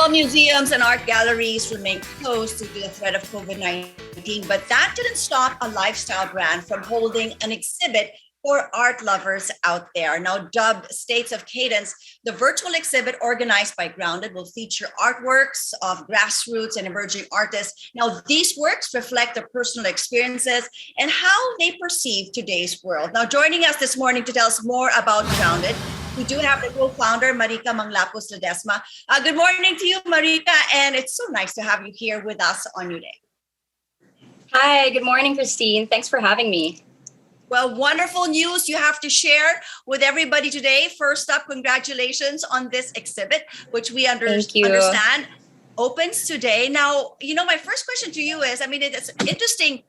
Well, museums and art galleries remain closed due to the threat of COVID-19, but that didn't stop a lifestyle brand from holding an exhibit for art lovers out there. Now dubbed States of Cadence, the virtual exhibit organized by Grounded will feature artworks of grassroots and emerging artists. Now, these works reflect their personal experiences and how they perceive today's world. Now, joining us this morning to tell us more about Grounded, we do have the co-founder, Marika Manglapos Ledesma. Good morning to you, Marika, and it's so nice to have you here with us on your day. Hi, good morning, Christine. Thanks for having me. Well, wonderful news you have to share with everybody today. First up, congratulations on this exhibit, which we understand opens today. Now, my first question to you is, it's an interesting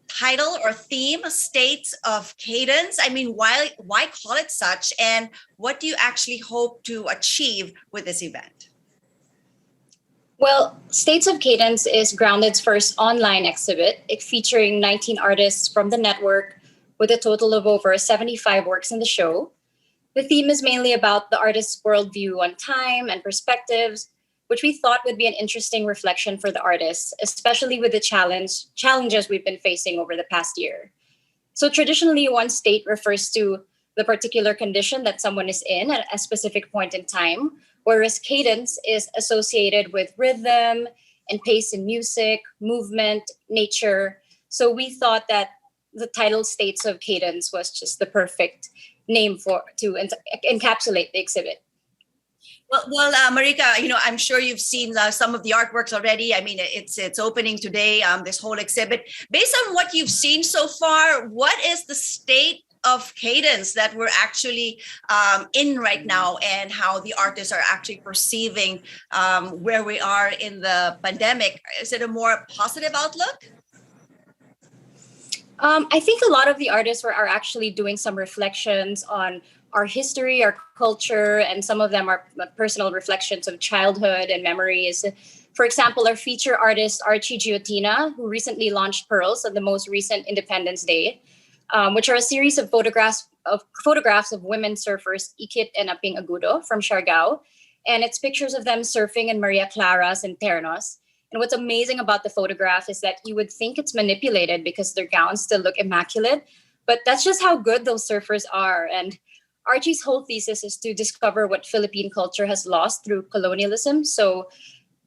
title or theme, States of Cadence. Why call it such, and what do you actually hope to achieve with this event? Well, States of Cadence is Grounded's first online exhibit, featuring 19 artists from the network with a total of over 75 works in the show. The theme is mainly about the artist's worldview on time and perspectives, which we thought would be an interesting reflection for the artists, especially with the challenges we've been facing over the past year. So traditionally, one state refers to the particular condition that someone is in at a specific point in time, whereas cadence is associated with rhythm and pace in music, movement, nature. So we thought that the title States of Cadence was just the perfect name to encapsulate the exhibit. Well, Marika, I'm sure you've seen some of the artworks already. It's opening today, this whole exhibit. Based on what you've seen so far, what is the state of cadence that we're actually in right now, and how the artists are actually perceiving where we are in the pandemic? Is it a more positive outlook? I think a lot of the artists are actually doing some reflections on our history, our culture, and some of them are personal reflections of childhood and memories. For example, our feature artist, Archie Giotina, who recently launched Pearls on the most recent Independence Day, which are a series of photographs of women surfers, Ikit and Aping Agudo from Siargao. And it's pictures of them surfing in Maria Claras and Ternos. And what's amazing about the photograph is that you would think it's manipulated because their gowns still look immaculate, but that's just how good those surfers are. And Archie's whole thesis is to discover what Philippine culture has lost through colonialism,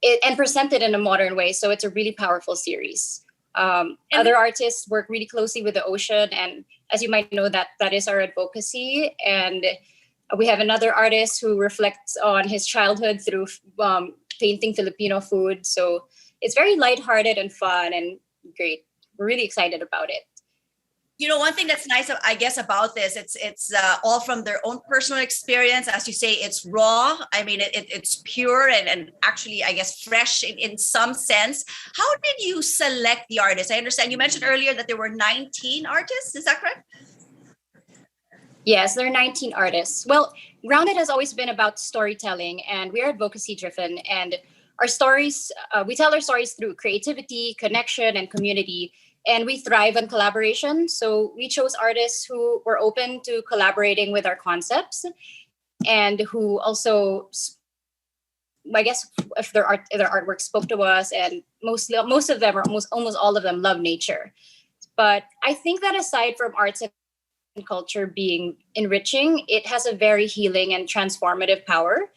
and present it in a modern way. So it's a really powerful series. Other artists work really closely with the ocean, and as you might know, that is our advocacy. And we have another artist who reflects on his childhood through painting Filipino food. So it's very lighthearted and fun and great. We're really excited about it. One thing that's nice, I guess, about this, it's all from their own personal experience. As you say, it's raw. It's pure and actually, I guess, fresh in some sense. How did you select the artists? I understand you mentioned earlier that there were 19 artists. Is that correct? Yes, there are 19 artists. Well, Grounded has always been about storytelling, and we are advocacy driven. And our stories, we tell our stories through creativity, connection, and community. And we thrive on collaboration. So we chose artists who were open to collaborating with our concepts, and who also, I guess, if their artwork spoke to us. And most of them, or almost all of them, love nature. But I think that aside from arts and culture being enriching, it has a very healing and transformative power.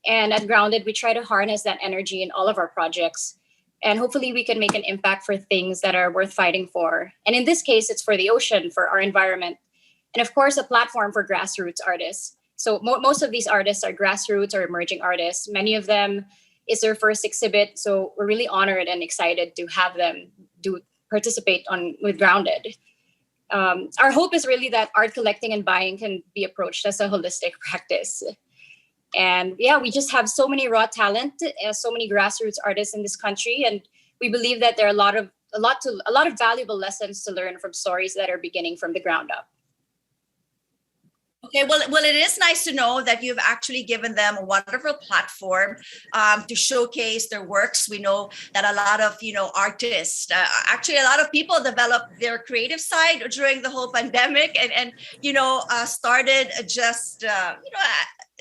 And at Grounded, we try to harness that energy in all of our projects. And hopefully we can make an impact for things that are worth fighting for. And in this case, it's for the ocean, for our environment. And of course, a platform for grassroots artists. So most of these artists are grassroots or emerging artists. Many of them is their first exhibit. So we're really honored and excited to have them participate with Grounded. Our hope is really that art collecting and buying can be approached as a holistic practice. And yeah, we just have so many raw talent, so many grassroots artists in this country, and we believe that there are a lot of valuable lessons to learn from stories that are beginning from the ground up. Okay, well, it is nice to know that you've actually given them a wonderful platform to showcase their works. We know that a lot of, artists, actually a lot of people developed their creative side during the whole pandemic and started just,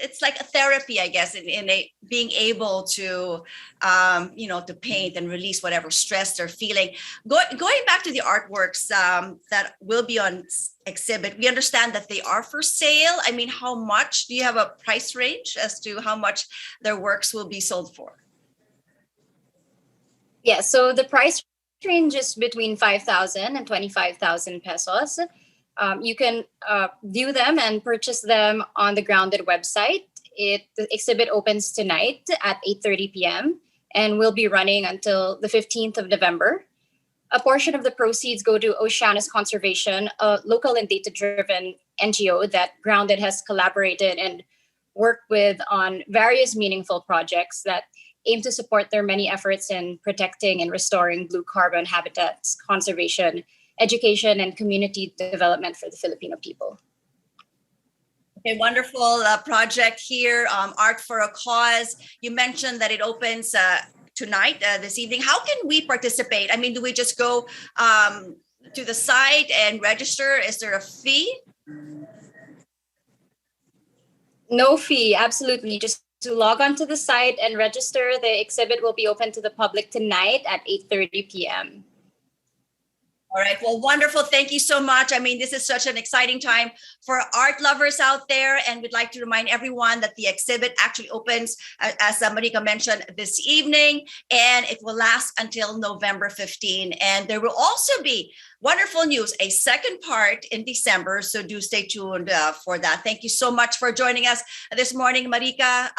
it's like a therapy, I guess, being able to, to paint and release whatever stress they're feeling. Going back to the artworks that will be on exhibit, we understand that they are for sale. I mean, how much, do you have a price range as to how much their works will be sold for? Yeah, so the price range is between 5,000 and 25,000 pesos. You can view them and purchase them on the Grounded website. The exhibit opens tonight at 8:30 p.m. and will be running until the 15th of November. A portion of the proceeds go to Oceanus Conservation, a local and data-driven NGO that Grounded has collaborated and worked with on various meaningful projects that aim to support their many efforts in protecting and restoring blue carbon habitats, conservation, education, and community development for the Filipino people. Okay, wonderful project here, Art for a Cause. You mentioned that it opens tonight, this evening. How can we participate? I mean, do we just go to the site and register? Is there a fee? No fee, absolutely. Just to log on to the site and register. The exhibit will be open to the public tonight at 8:30 p.m. All right. Well, wonderful. Thank you so much. I mean, this is such an exciting time for art lovers out there. And we'd like to remind everyone that the exhibit actually opens, as Marika mentioned, this evening, and it will last until November 15. And there will also be wonderful news, a second part in December. So do stay tuned for that. Thank you so much for joining us this morning, Marika,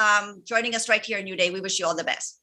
joining us right here in New Day. We wish you all the best.